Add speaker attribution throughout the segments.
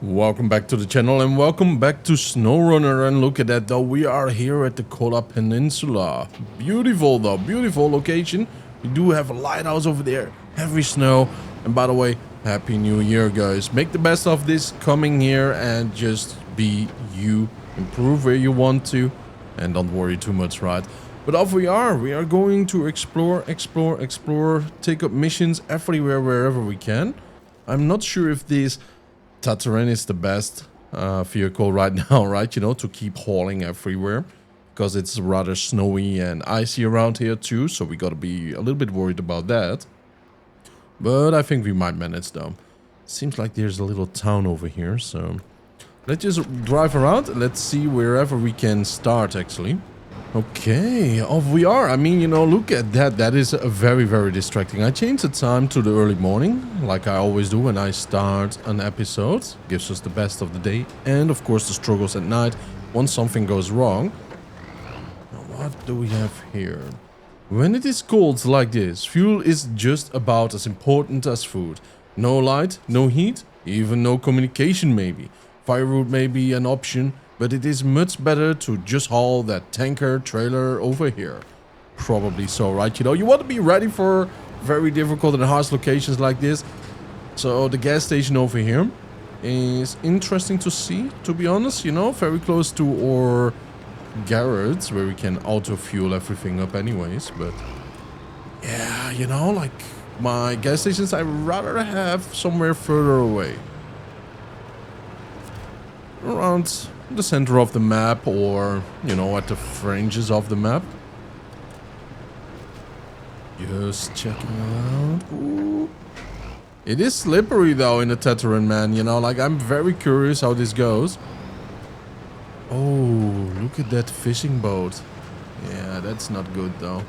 Speaker 1: Welcome back to the channel and welcome back to SnowRunner. And look at that though, we are here at the Kola Peninsula. Beautiful though, beautiful location. We do have a lighthouse over there, heavy snow. And by the way, Happy New Year guys. Make the best of this coming here and just be you. Improve where you want to and don't worry too much, right? But off we are going to explore, take up missions everywhere, wherever we can. I'm not sure if this TUZ is the best vehicle right now, right? You know, to keep hauling everywhere. Because it's rather snowy and icy around here too. So we gotta be a little bit worried about that. But I think we might manage though. Seems like there's a little town over here. So let's just drive around. Let's see wherever we can start actually. Okay, off we are. I mean, you know, look at that. That is very, very distracting. I changed the time to the early morning, like I always do when I start an episode. Gives us the best of the day. And, of course, the struggles at night once something goes wrong. Now, what do we have here? When it is cold like this, fuel is just about as important as food. No light, no heat, even no communication maybe. Firewood may be an option, but it is much better to just haul that tanker trailer over here. Probably so, right? You know, you want to be ready for very difficult and harsh locations like this. So the gas station over here is interesting to see, to be honest. You know, very close to our garage where we can auto fuel everything up anyways. But yeah, you know, like my gas stations I'd rather have somewhere further away. Around the center of the map, or you know, at the fringes of the map. Just checking around. Ooh. It is slippery though in the Teteran, man. You know, like I'm very curious how this goes. Oh, look at that fishing boat. Yeah, that's not good though.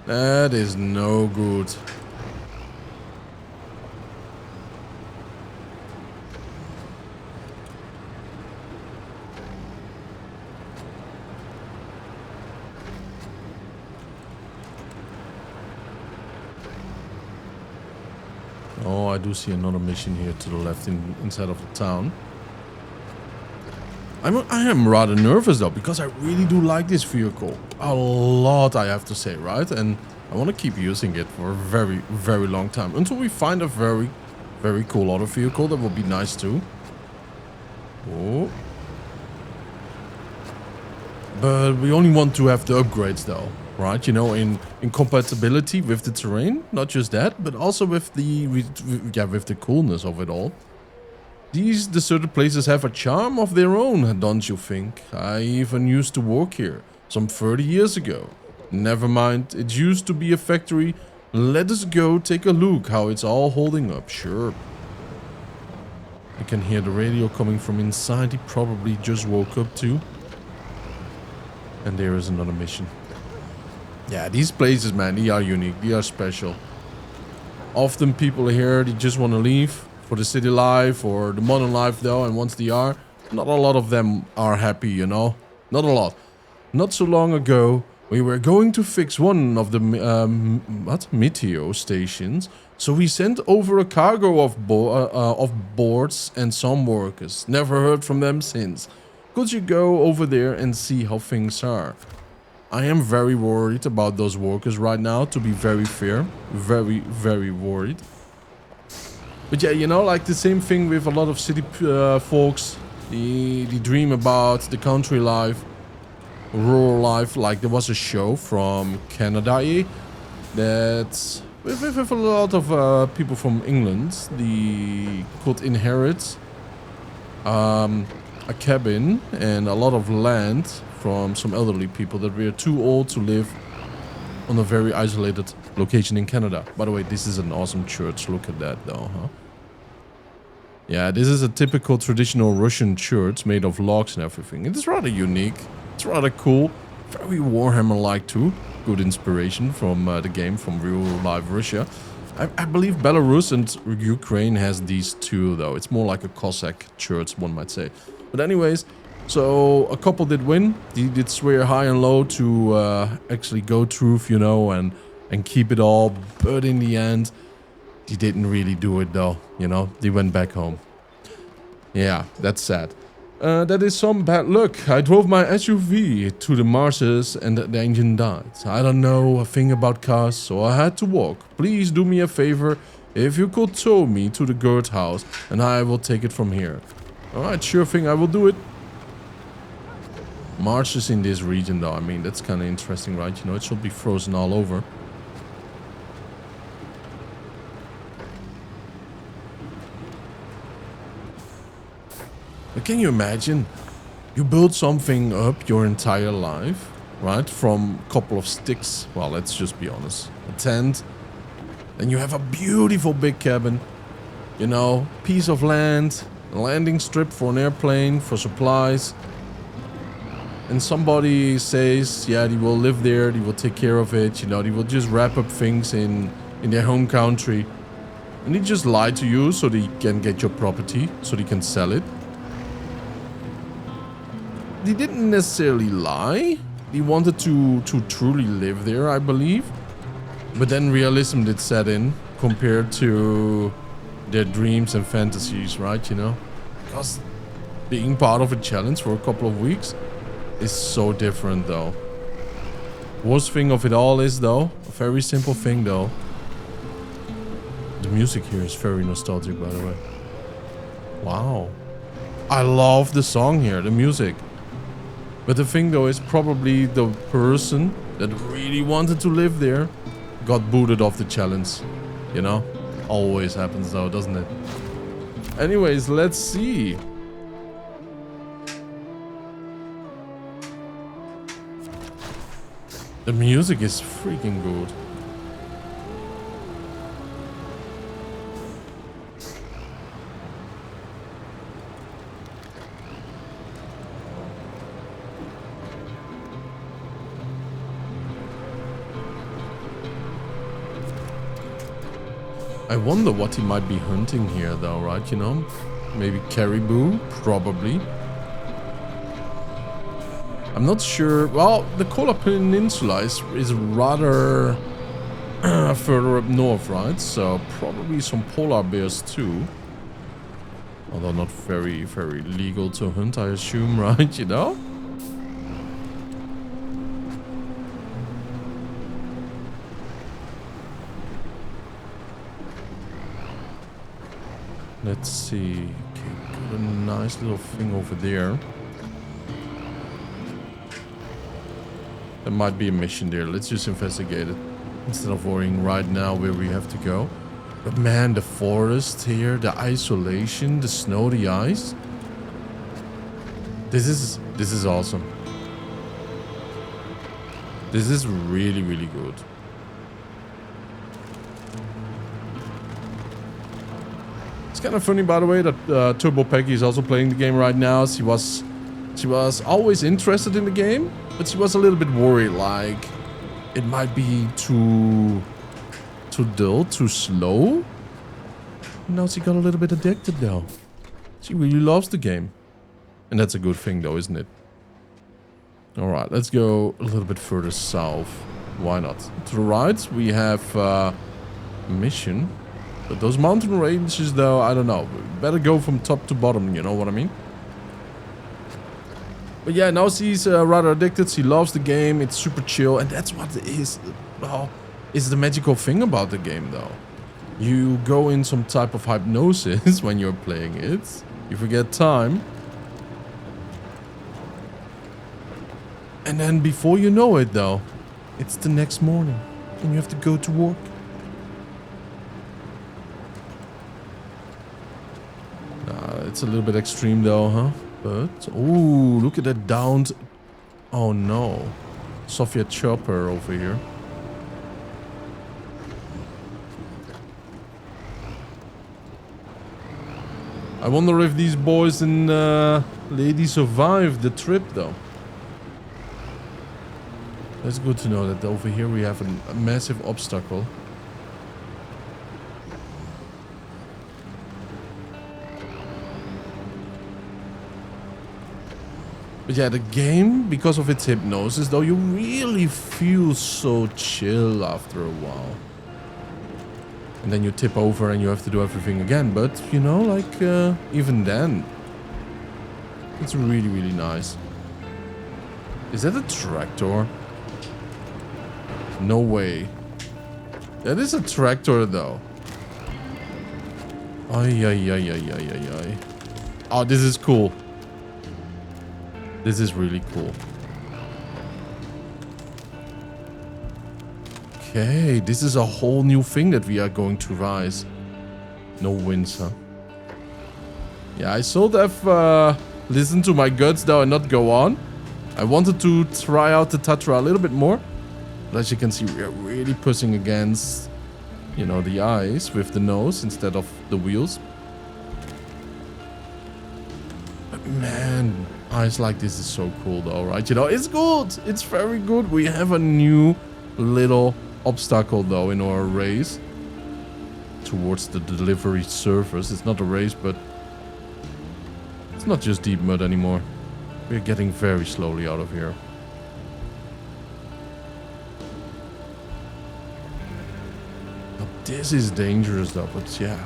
Speaker 1: That is no good. Oh, I do see another mission here to the left inside of the town. I am rather nervous though, because I really do like this vehicle. A lot, I have to say, right? And I want to keep using it for a very, very long time. Until we find a very, very cool other vehicle that will be nice too. Oh. But we only want to have the upgrades though. Right, you know, in compatibility with the terrain, not just that, but also with the coolness of it all. These deserted places have a charm of their own, don't you think? I even used to work here some 30 years ago. Never mind, it used to be a factory. Let us go take a look how it's all holding up. Sure. I can hear the radio coming from inside. He probably just woke up too. And there is another mission. Yeah, these places, man, they are unique. They are special. Often people here, they just want to leave for the city life or the modern life, though. And once they are, not a lot of them are happy, you know. Not a lot. Not so long ago, we were going to fix one of the meteo stations. So we sent over a cargo of boards and some workers. Never heard from them since. Could you go over there and see how things are? I am very worried about those workers right now, to be very fair. Very, very worried. But yeah, you know, like the same thing with a lot of city folks. They dream about the country life, rural life. Like there was a show from Canada that with a lot of people from England, they could inherit a cabin and a lot of land from some elderly people that were too old to live on a very isolated location in Canada. By the way, this is an awesome church. Look at that though, huh? Yeah, this is a typical traditional Russian church made of logs and everything. It is rather unique. It's rather cool. Very Warhammer-like too. Good inspiration from the game, from real life Russia. I believe Belarus and Ukraine has these too though. It's more like a Cossack church, one might say. But anyways, so a couple did win. They did swear high and low to actually go truth, you know, and keep it all. But in the end, they didn't really do it though, you know. They went back home. Yeah, that's sad. That is some bad luck. I drove my SUV to the marshes and the engine died. I don't know a thing about cars, so I had to walk. Please do me a favor. If you could tow me to the guard house, and I will take it from here. Alright, sure thing, I will do it. Marshes in this region though, I mean, that's kind of interesting, right? You know, it should be frozen all over. But can you imagine? You build something up your entire life, right? From a couple of sticks. Well, let's just be honest. A tent. Then you have a beautiful big cabin. You know, piece of land. A landing strip for an airplane, for supplies. And somebody says, yeah, they will live there. They will take care of it. You know, they will just wrap up things in their home country. And they just lie to you so they can get your property. So they can sell it. They didn't necessarily lie. They wanted to truly live there, I believe. But then realism did set in compared to their dreams and fantasies, right? You know? Because being part of a challenge for a couple of weeks is so different, though. Worst thing of it all is, though, a very simple thing, though. The music here is very nostalgic, by the way. Wow. I love the song here, the music. But the thing though is probably the person that really wanted to live there got booted off the challenge. You know? Always happens though, doesn't it? Anyways, let's see. The music is freaking good. I wonder what he might be hunting here though, right? You know? Maybe caribou? Probably. I'm not sure. Well, the Kola Peninsula is rather further up north, right? So probably some polar bears too. Although not very, very legal to hunt, I assume, right? You know? Let's see. Okay, got a nice little thing over there. There might be a mission there. Let's just investigate it. Instead of worrying right now where we have to go. But man, the forest here, the isolation, the snow, the ice. This is awesome. This is really, really good. It's kind of funny, by the way, that Turbo Peggy is also playing the game right now. She was always interested in the game, but she was a little bit worried, like it might be too dull, too slow. Now she got a little bit addicted though. She really loves the game. And that's a good thing though, isn't it? Alright, let's go a little bit further south. Why not? To the right, we have a mission. But those mountain ranges though, I don't know. Better go from top to bottom, you know what I mean? But yeah, now she's rather addicted. She loves the game. It's super chill. And that's what is, well, is the magical thing about the game though. You go in some type of hypnosis when you're playing it. You forget time. And then before you know it though, it's the next morning. And you have to go to work. It's a little bit extreme though, huh? But, ooh, look at that downed... Oh no. Soviet chopper over here. I wonder if these boys and ladies survived the trip though. That's good to know that over here we have a massive obstacle. But yeah, the game, because of its hypnosis though, you really feel so chill after a while. And then you tip over and you have to do everything again. But, you know, like, even then, It's really, really nice. Is that a tractor? No way. That is a tractor, though. Ay, ay, ay, ay, ay, ay, ay. Oh, this is cool. This is really cool. Okay, this is a whole new thing that we are going to rise. No winds, huh? Yeah, I should have listened to my guts, though, and not go on. I wanted to try out the Tatra a little bit more. But as you can see, we are really pushing against, you know, the ice with the nose instead of the wheels. But man, ice like this is so cool, though, right? You know, it's good. It's very good. We have a new little obstacle, though, in our race towards the delivery surface. It's not a race, but it's not just deep mud anymore. We're getting very slowly out of here. Now, this is dangerous, though, but yeah.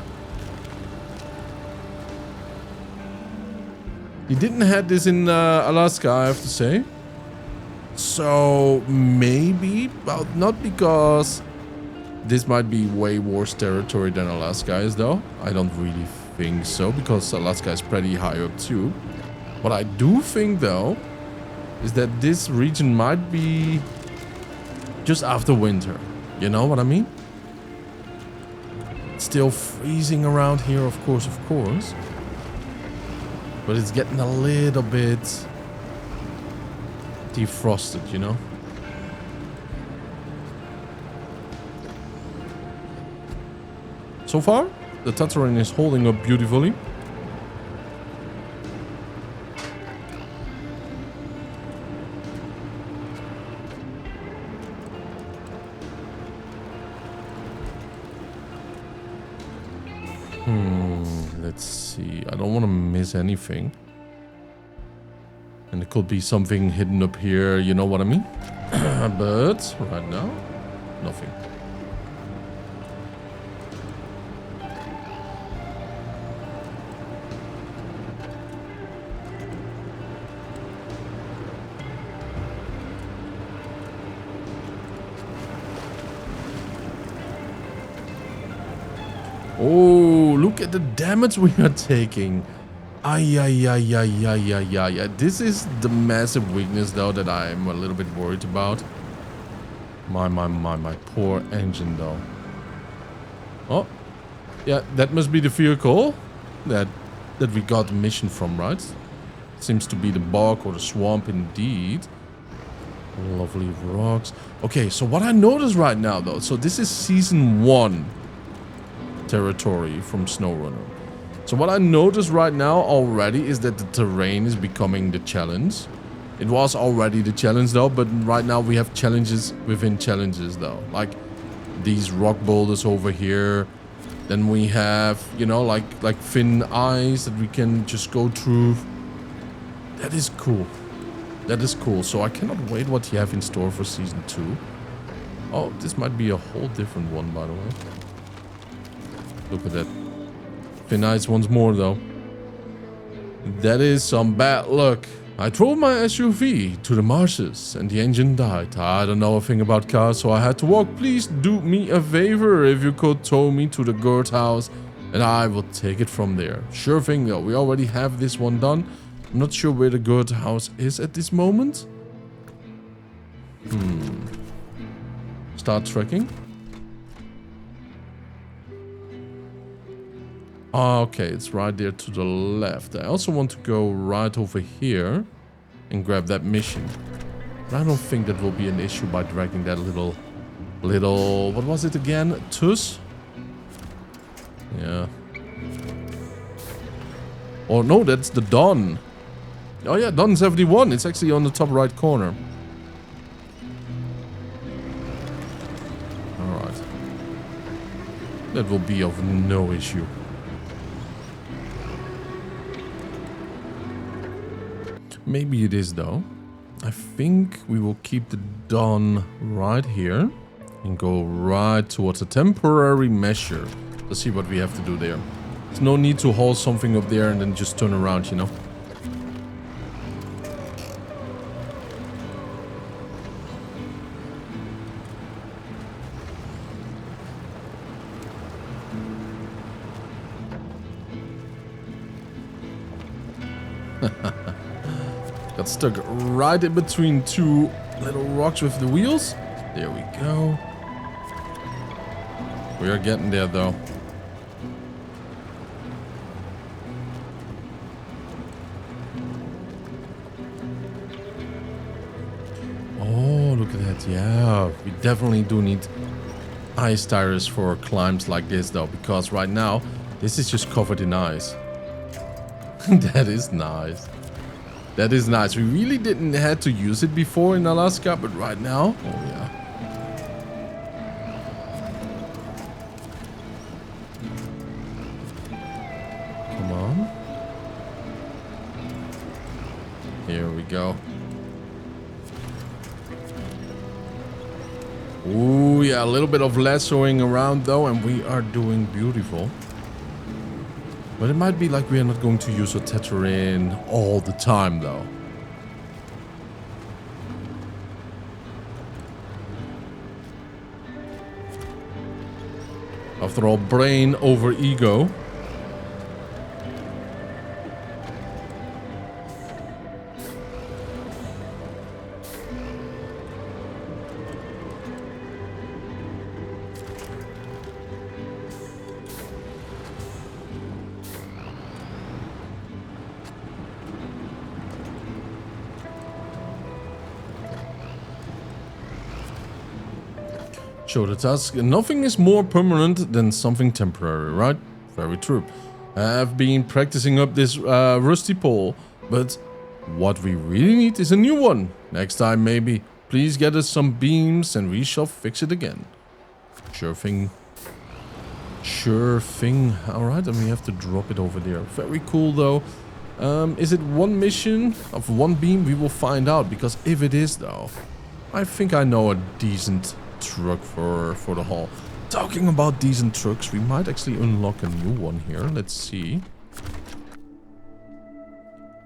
Speaker 1: You didn't have this in Alaska, I have to say. So maybe, well, not because this might be way worse territory than Alaska is, though. I don't really think so, because Alaska is pretty high up too. What I do think, though, is that this region might be just after winter. You know what I mean? It's still freezing around here, of course. But it's getting a little bit defrosted, you know? So far, the Tatooine is holding up beautifully. Let's see. I don't want to miss anything. And it could be something hidden up here, you know what I mean? But right now, nothing. Oh, look at the damage we are taking. Ay, ay, ay, ay, ay, ay, ay, ay. This is the massive weakness, though, that I'm a little bit worried about. My poor engine, though. Oh, yeah, that must be the vehicle that we got the mission from, right? Seems to be the bog or the swamp, indeed. Lovely rocks. Okay, so what I noticed right now, though, so this is season 1 territory from SnowRunner. So what I noticed right now already is that the terrain is becoming the challenge. It was already the challenge, though, but right now we have challenges within challenges, though. Like these rock boulders over here. Then we have, you know, like thin ice that we can just go through. That is cool. That is cool. So I cannot wait what you have in store for season 2. Oh, this might be a whole different one, by the way. Look at that. Thin ice once more, though. That is some bad luck. I drove my SUV to the marshes and the engine died. I don't know a thing about cars, so I had to walk. Please do me a favor if you could tow me to the guardhouse and I will take it from there. Sure thing, though. We already have this one done. I'm not sure where the guardhouse is at this moment. Start tracking. Okay, it's right there to the left. I also want to go right over here and grab that mission. But I don't think that will be an issue by dragging that little, what was it again? TUZ? Yeah. Oh no, that's the Dawn. Oh yeah, Dawn 71. It's actually on the top right corner. Alright. That will be of no issue. Maybe it is, though. I think we will keep the Dawn right here and go right towards a temporary measure. Let's see what we have to do there. There's no need to haul something up there and then just turn around, you know. Got stuck right in between two little rocks with the wheels. There we go. We are getting there though. Oh, look at that. Yeah, we definitely do need ice tires for climbs like this though, because right now this is just covered in ice. That is nice. That is nice. We really didn't have to use it before in Alaska, but right now, oh yeah. Come on. Here we go. Ooh, yeah, a little bit of lassoing around though, and we are doing beautiful. But it might be like we are not going to use a Tetrarin all the time though. After all, brain over ego. Show the task. Nothing is more permanent than something temporary, right? Very true. I have been practicing up this rusty pole, but what we really need is a new one. Next time, maybe. Please get us some beams and we shall fix it again. Sure thing. Sure thing. Alright, and we have to drop it over there. Very cool, though. Is it one mission of one beam? We will find out, because if it is, though, I think I know a decent truck for the haul. Talking about decent trucks, we might actually unlock a new one here. Let's see.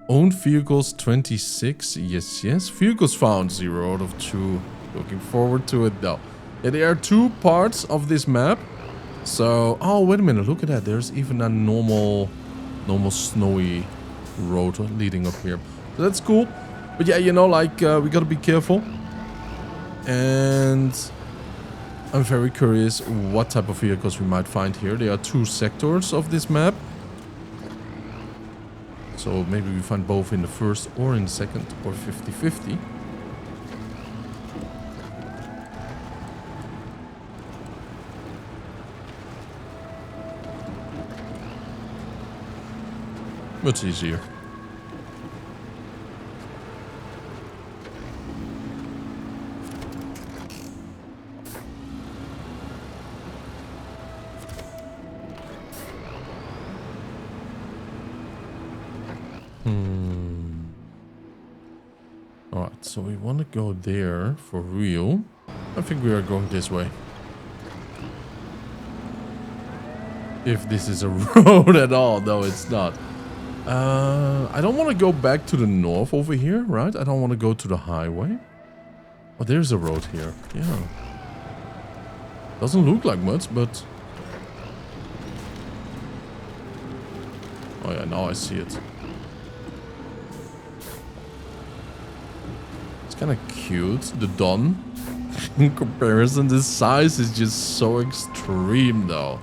Speaker 1: Owned vehicles 26. Yes. Vehicles found 0 out of 2. Looking forward to it though. Yeah, there are 2 parts of this map. So, oh wait a minute, look at that. There's even a normal snowy road leading up here. So that's cool. But yeah, you know, like we gotta be careful. And I'm very curious what type of vehicles we might find here. There are 2 sectors of this map. So maybe we find both in the first or in the second, or 50-50. Much easier. Alright, so we want to go there for real. I think we are going this way. If this is a road at all. No, it's not. I don't want to go back to the north over here, right? I don't want to go to the highway. Oh, there's a road here. Yeah. Doesn't look like much, but... Oh yeah, now I see it. Kind of cute, the Don. In comparison, the size is just so extreme though.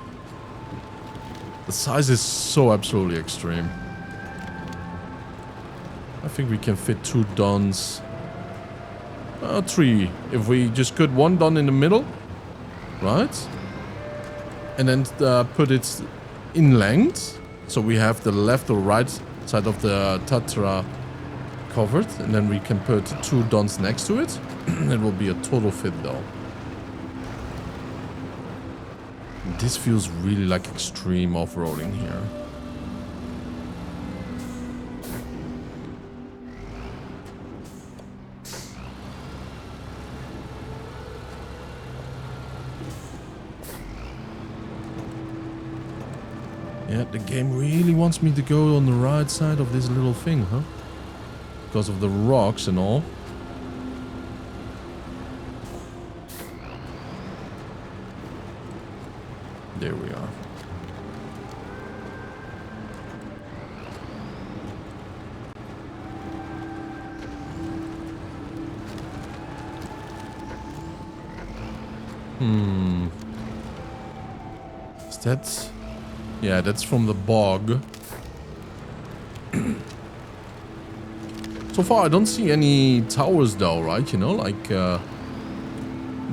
Speaker 1: The size is so absolutely extreme. I think we can fit 2 Dons. 3. If we just cut 1 Don in the middle. Right? And then put it in length. So we have the left or right side of the Tatra covered, and then we can put 2 Dons next to it. It will be a total fit though. This feels really like extreme off-roading here. Yeah, the game really wants me to go on the right side of this little thing, huh? Because of the rocks and all. There we are. Hmm. Is that... Yeah, that's from the bog. So far, I don't see any towers though, right? You know, like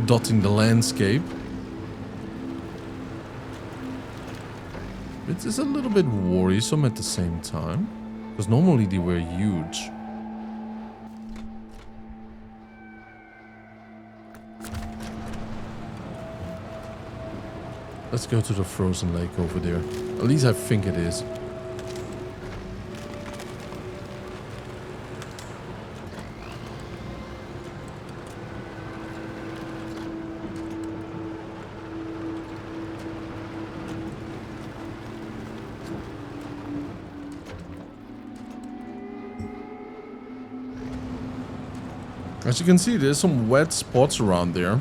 Speaker 1: dotting the landscape. It is a little bit worrisome at the same time. Because normally they were huge. Let's go to the frozen lake over there. At least I think it is. As you can see, there's some wet spots around there.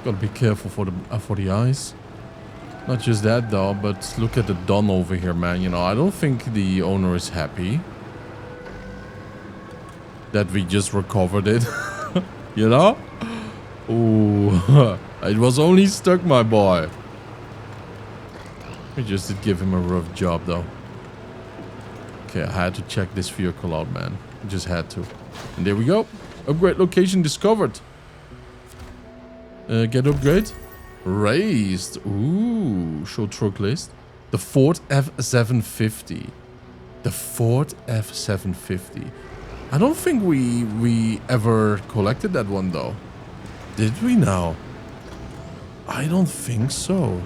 Speaker 1: Gotta be careful for the ice. Not just that though, but look at the Don over here, man. You know, I don't think the owner is happy that we just recovered it. You know? Ooh, it was only stuck, my boy. We just did give him a rough job though. Okay, I had to check this vehicle out, man. I just had to. And there we go. Upgrade location discovered. Get upgrade. Raised. Ooh, show truck list. The Ford F750. The Ford F750. I don't think we ever collected that one though. Did we now? I don't think so.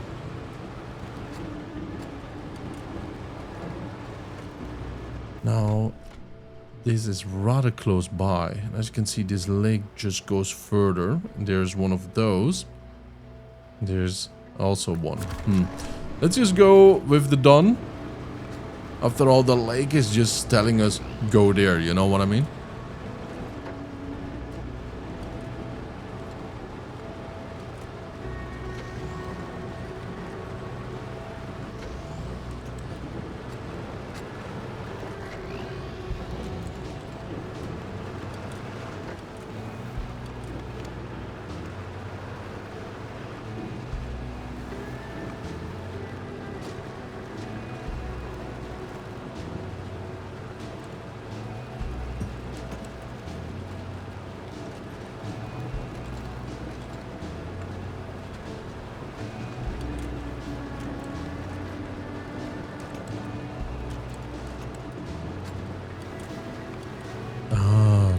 Speaker 1: Now, this is rather close by. And as you can see, this lake just goes further. There's one of those. There's also one. Let's just go with the Don. After all, the lake is just telling us, go there. You know what I mean?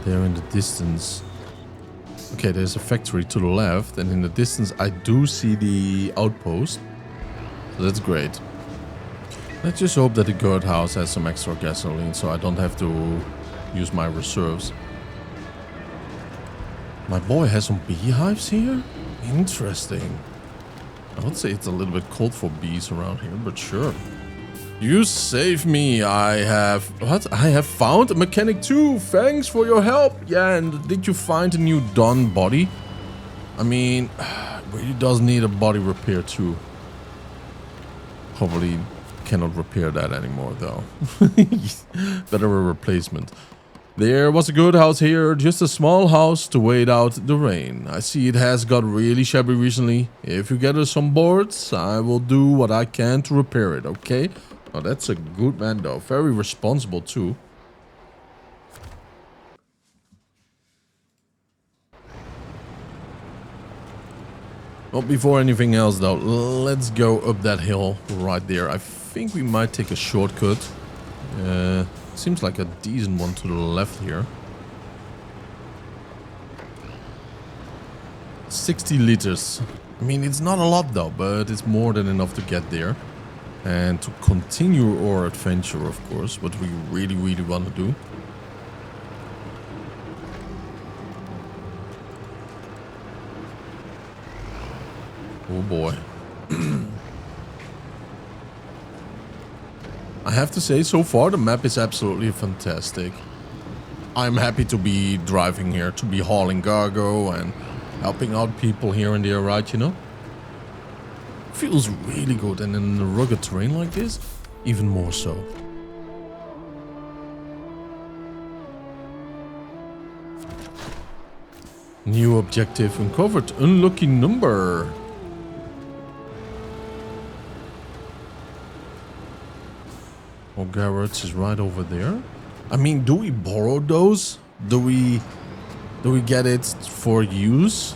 Speaker 1: There in the distance. Okay, there's a factory to the left, and in the distance I do see the outpost. So that's great. Let's just hope that the guard house has some extra gasoline, so I don't have to use my reserves. My boy has some beehives here? Interesting. I would say it's a little bit cold for bees around here, but sure. You saved me. I have found a mechanic too. Thanks for your help. Yeah, and did you find a new Don body? I mean, really does need a body repair too. Probably cannot repair that anymore though. Better a replacement. There was a good house here, just a small house to wait out the rain. I see it has got really shabby recently. If you get us some boards, I will do what I can to repair it, okay? Oh, that's a good man though. Very responsible too. Well, before anything else though, let's go up that hill right there. I think we might take a shortcut. Seems like a decent one to the left here. 60 liters. I mean, it's not a lot though, but it's more than enough to get there. And to continue our adventure, of course, what we really, really want to do. Oh boy. I have to say, so far the map is absolutely fantastic. I'm happy to be driving here, to be hauling cargo and helping out people here and there, right, you know? Feels really good, and in a rugged terrain like this, even more so. New objective uncovered. Unlucky number. Oh, garage is right over there. I mean, do we borrow those? Do we get it for use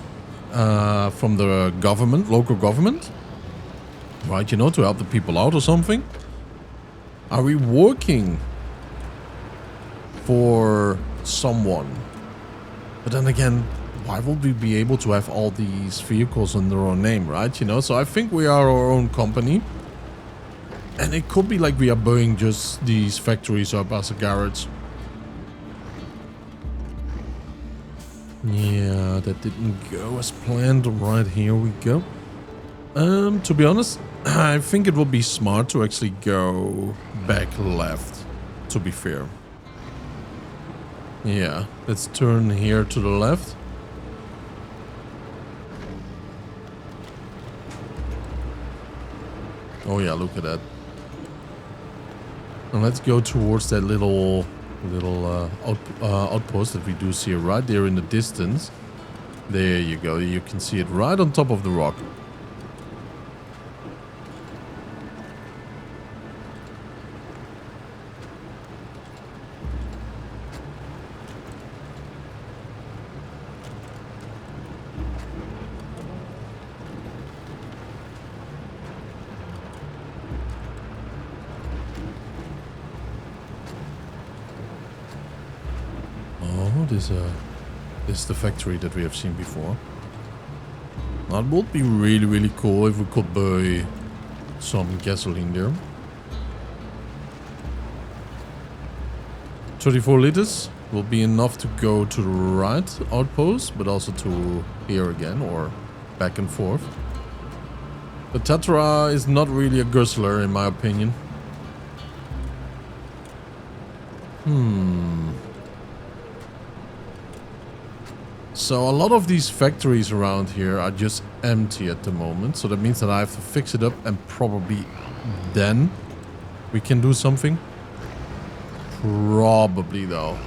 Speaker 1: from the government, local government? Right, you know, to help the people out or something? Are we working for someone? But then again, why would we be able to have all these vehicles under our name, right? You know, so I think we are our own company. And it could be like we are buying just these factories up as a garage. Yeah, that didn't go as planned. Right, here we go. To be honest, I think it would be smart to actually go back left, to be fair. Yeah, let's turn here to the left. Oh yeah, look at that. And let's go towards that little outpost that we do see right there in the distance. There you go. You can see it right on top of the rock. This is the factory that we have seen before. That would be really, really cool if we could buy some gasoline there. 34 liters will be enough to go to the right outpost, but also to here again or back and forth. The Tetra is not really a guzzler in my opinion. So a lot of these factories around here are just empty at the moment. So that means that I have to fix it up and probably then we can do something. Probably though.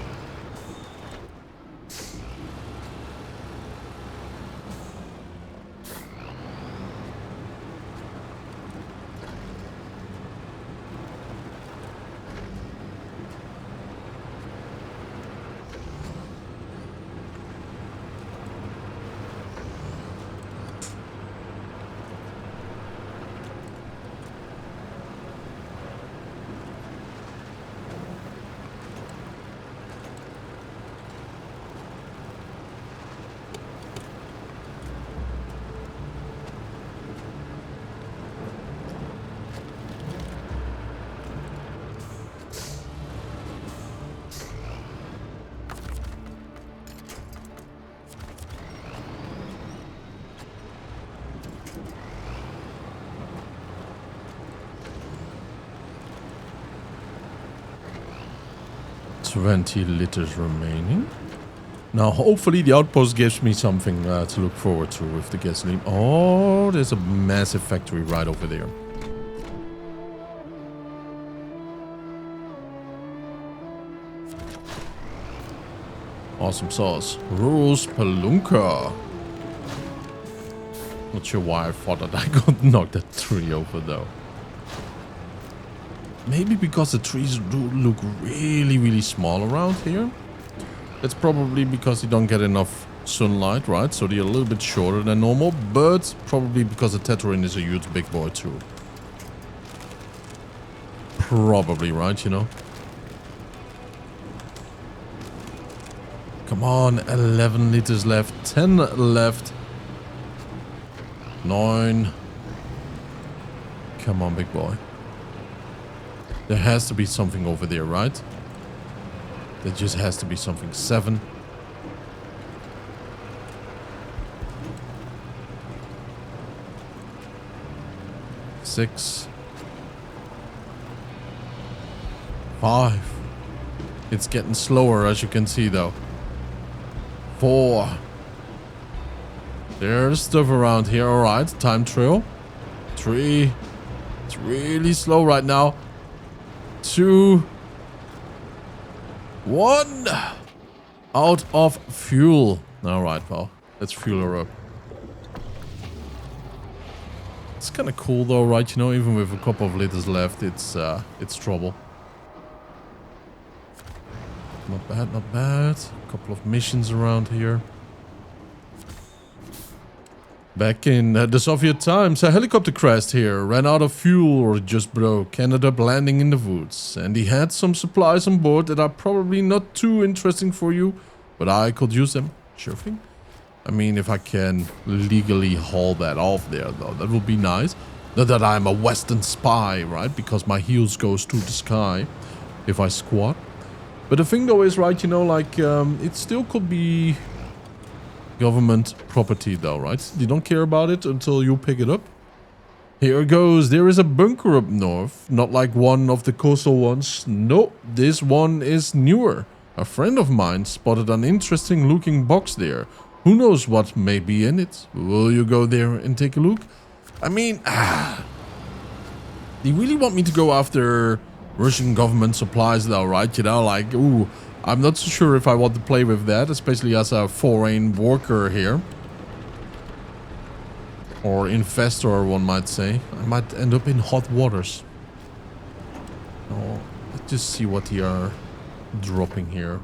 Speaker 1: $20 liters remaining. Now, hopefully the outpost gives me something to look forward to with the gasoline. Oh, there's a massive factory right over there. Awesome sauce. Rules Palunka. Not sure why I thought that I could knock that tree over though. Maybe because the trees do look really, really small around here. That's probably because you don't get enough sunlight, right? So they're a little bit shorter than normal, but probably because the Tetrarin is a huge big boy too. Probably, right, you know? Come on, 11 liters left, 10 left. 9. Come on, big boy. There has to be something over there, right? There just has to be something. 7. 6. 5. It's getting slower, as you can see, though. 4. There's stuff around here. All right, time trial. 3. It's really slow right now. 2. 1. Out of fuel. All right, pal. Let's fuel her up. It's kind of cool though, right? You know, even with a couple of liters left, it's trouble. Not bad, not bad. A couple of missions around here. Back in the Soviet times, a helicopter crashed here, ran out of fuel or just broke, ended up landing in the woods. And he had some supplies on board that are probably not too interesting for you, but I could use them. Sure thing. I mean, if I can legally haul that off there, though, that would be nice. Not that I'm a Western spy, right? Because my heels goes to the sky if I squat. But the thing, though, is, right, you know, like, it still could be government property, though, right? You don't care about it until you pick it up. Here goes. There is a bunker up north. Not like one of the coastal ones. No, this one is newer. A friend of mine spotted an interesting looking box there. Who knows what may be in it? Will you go there and take a look? I mean, they really want me to go after Russian government supplies though, right? You know, like, ooh, I'm not so sure if I want to play with that, especially as a foreign worker here. Or investor, one might say. I might end up in hot waters. Oh, let's just see what they are dropping here.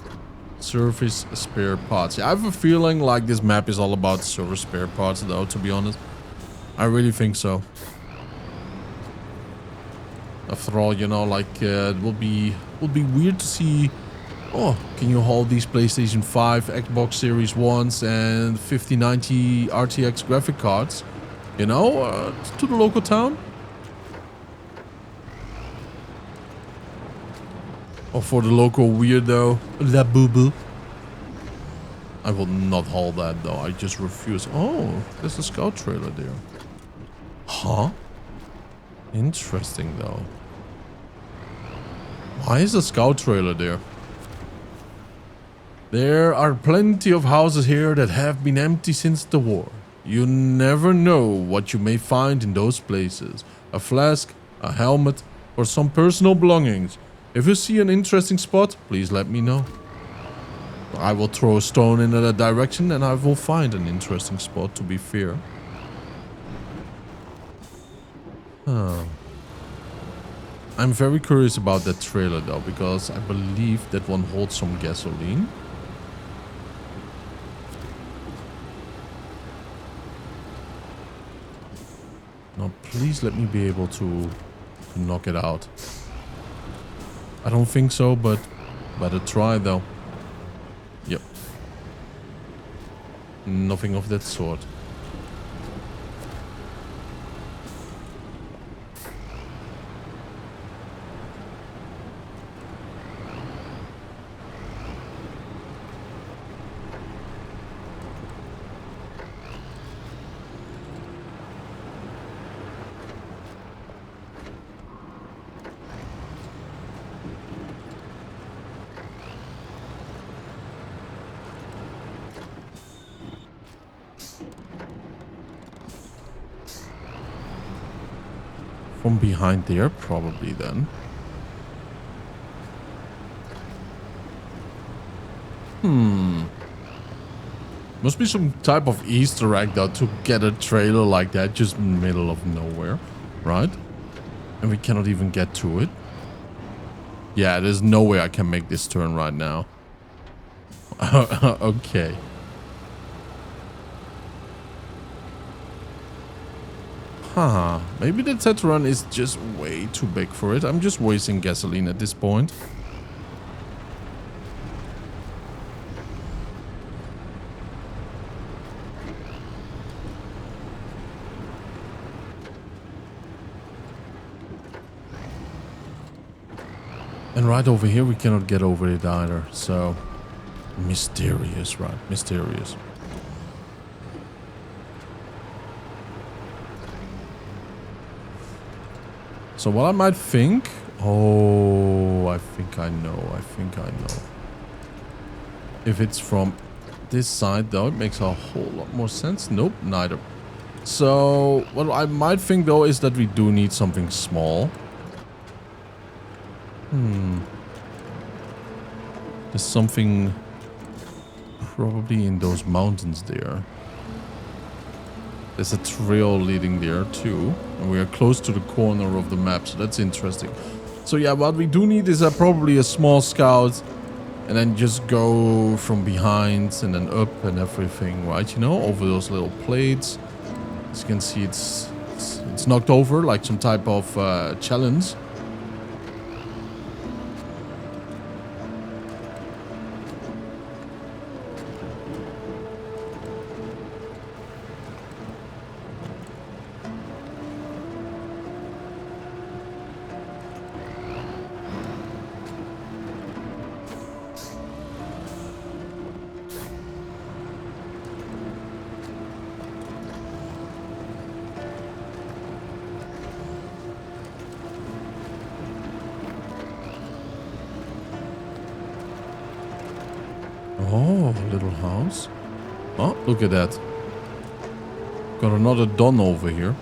Speaker 1: Service spare parts. Yeah, I have a feeling like this map is all about service spare parts though, to be honest. I really think so. After all, you know, like it will be weird to see. Oh, can you haul these PlayStation 5, Xbox Series 1s and 5090 RTX graphic cards, you know, to the local town? Or for the local weirdo, La Boo-Boo. I will not haul that though, I just refuse. Oh, there's a scout trailer there. Huh? Interesting though. Why is a scout trailer there? There are plenty of houses here that have been empty since the war. You never know what you may find in those places. A flask, a helmet, or some personal belongings. If you see an interesting spot, please let me know. I will throw a stone in that direction and I will find an interesting spot, to be fair. Oh. I'm very curious about that trailer though, because I believe that one holds some gasoline. Now please let me be able to knock it out. I don't think so, but better try though. Yep. Nothing of that sort. From behind there, probably then. Must be some type of Easter egg though to get a trailer like that just in the middle of nowhere, right? And we cannot even get to it. Yeah, there's no way I can make this turn right now. Okay. Huh. Maybe the Tetran is just way too big for it. I'm just wasting gasoline at this point. And right over here, we cannot get over it either. So, mysterious, right? Mysterious. So what I might think... Oh, I think I know. I think I know. If it's from this side, though, it makes a whole lot more sense. Nope, neither. So what I might think, though, is that we do need something small. There's something probably in those mountains there. There's a trail leading there too. And we are close to the corner of the map, so that's interesting. So yeah, what we do need is probably a small scout. And then just go from behind and then up and everything, right? You know, over those little plates. As you can see, it's knocked over like some type of challenge. Oh, little house. Oh, look at that. Got another Don over here.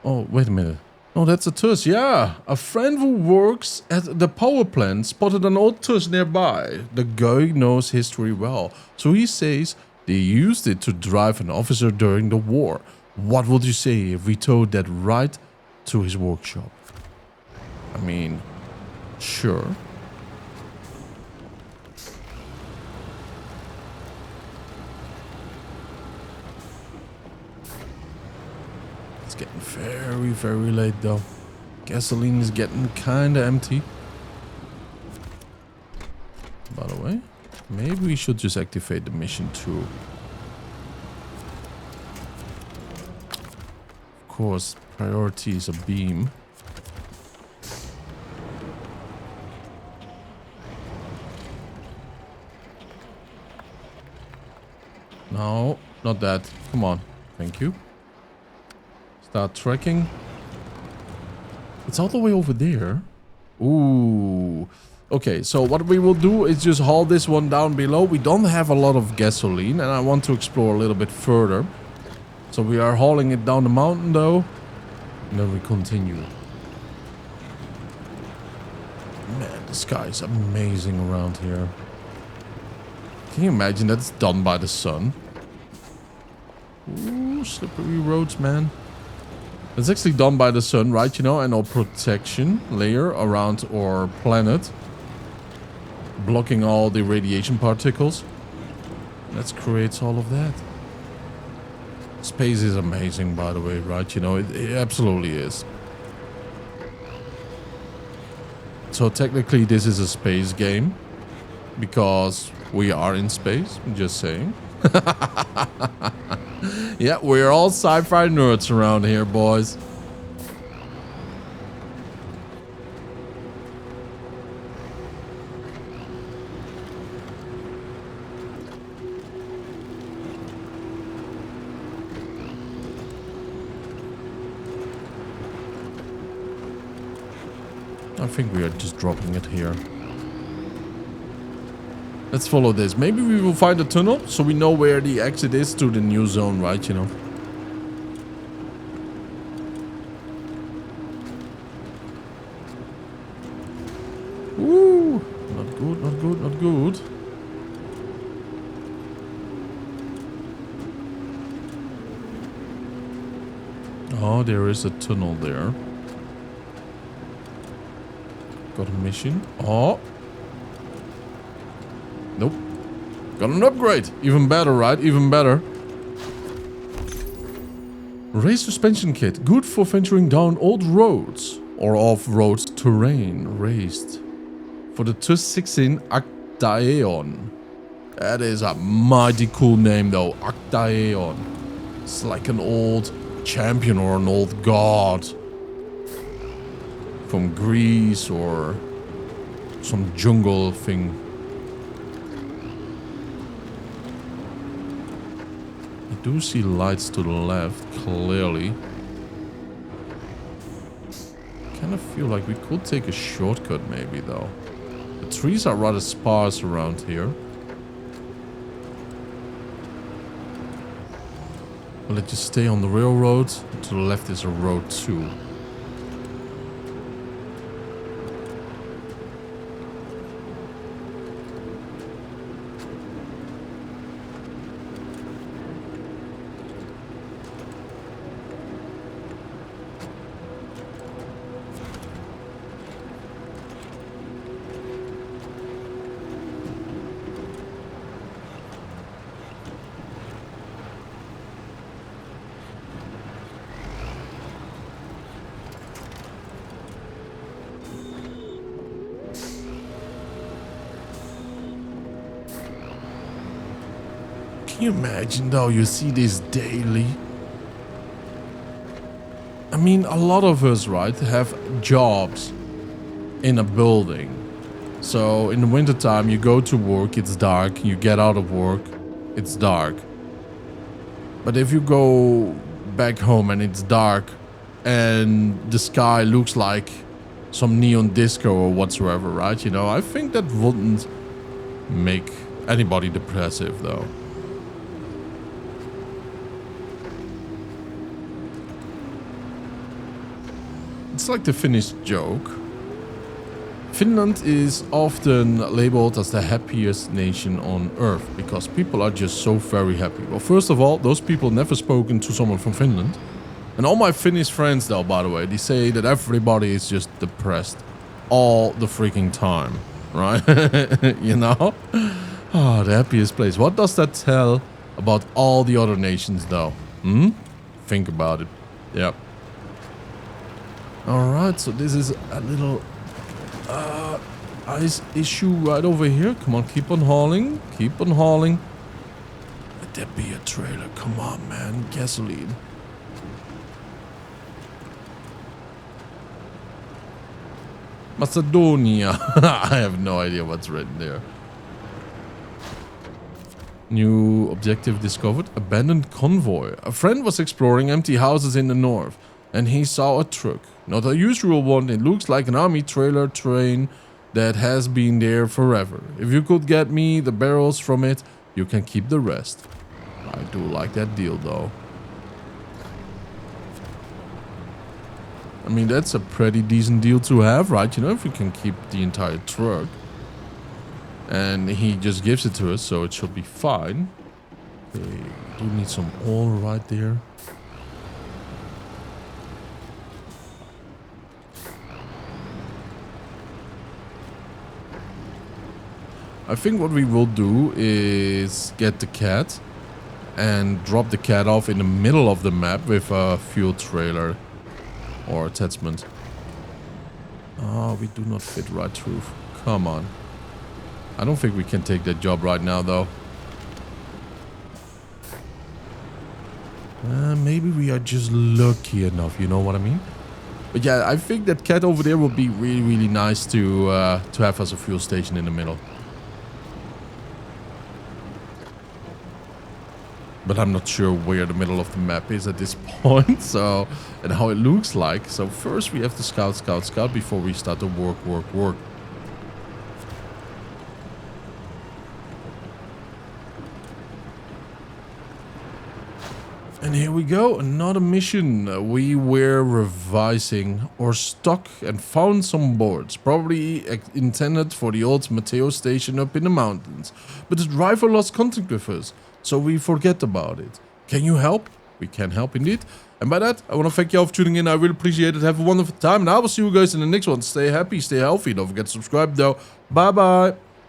Speaker 1: Oh, wait a minute. Oh, that's a TUZ. Yeah, a friend who works at the power plant spotted an old TUZ nearby. The guy knows history well. So he says they used it to drive an officer during the war. What would you say if we towed that right to his workshop? I mean, sure. It's getting very, very late though. Gasoline is getting kinda empty. By the way, maybe we should just activate the mission too. Of course, priority is a beam. No, not that. Come on. Thank you. Start tracking. It's all the way over there. Ooh. Okay, so what we will do is just haul this one down below. We don't have a lot of gasoline, and I want to explore a little bit further. So we are hauling it down the mountain, though. And then we continue. Man, the sky is amazing around here. Can you imagine that's done by the sun? Ooh, slippery roads, man. It's actually done by the sun, right? You know, and our protection layer around our planet. Blocking all the radiation particles. That creates all of that. Space is amazing, by the way, right? You know, it absolutely is. So technically this is a space game. Because we are in space, I'm just saying. Yeah, we're all sci-fi nerds around here, boys. I think we are just dropping it here. Let's follow this. Maybe we will find a tunnel so we know where the exit is to the new zone, right? You know. Ooh, not good, not good, not good. Oh, there is a tunnel there. Got a mission. Oh. Nope. Got an upgrade. Even better, right? Even better. Raised suspension kit. Good for venturing down old roads or off-road terrain. Raised. For the TUZ 16 Actaeon. That is a mighty cool name though. Actaeon. It's like an old champion or an old god. From Greece or some jungle thing. I do see lights to the left, clearly. Kind of feel like we could take a shortcut maybe though. The trees are rather sparse around here. Will it just stay on the railroad? To the left is a road too. Can you imagine though, you see this daily? I mean, a lot of us, right, have jobs in a building. So in the wintertime, you go to work, it's dark. You get out of work, it's dark. But if you go back home and it's dark and the sky looks like some neon disco or whatsoever, right? You know, I think that wouldn't make anybody depressive though. It's like the Finnish joke. Finland is often labeled as the happiest nation on earth because people are just so very happy. Well, first of all, those people never spoken to someone from Finland. And all my Finnish friends though, by the way, they say that everybody is just depressed all the freaking time, right? You know? Oh, the happiest place. What does that tell about all the other nations though? Think about it. Yep. Alright, so this is a little ice issue right over here. Come on, keep on hauling. Keep on hauling. Let that be a trailer. Come on, man. Gasoline. Macedonia. I have no idea what's written there. New objective discovered. Abandoned convoy. A friend was exploring empty houses in the north and he saw a truck. Not a usual one. It looks like an army trailer train that has been there forever. If you could get me the barrels from it, you can keep the rest. I do like that deal though. I mean, that's a pretty decent deal to have, right? You know, if we can keep the entire truck. And he just gives it to us, so it should be fine. Okay, do need some oil right there. I think what we will do is get the cat and drop the cat off in the middle of the map with a fuel trailer or attachment. Oh, we do not fit right through. Come on. I don't think we can take that job right now, though. Maybe we are just lucky enough, you know what I mean? But yeah, I think that cat over there would be really, really nice to have as a fuel station in the middle. But I'm not sure where the middle of the map is at this point, so, and how it looks like. So first we have to scout, scout, scout before we start to work. And here we go, another mission. We were revising our stock and found some boards, probably intended for the old Mateo station up in the mountains. But the driver lost contact with us, so we forget about it. Can you help? We can help indeed. And by that, I want to thank you all for tuning in. I really appreciate it. Have a wonderful time, and I will see you guys in the next one. Stay happy, stay healthy. Don't forget to subscribe though. Bye bye.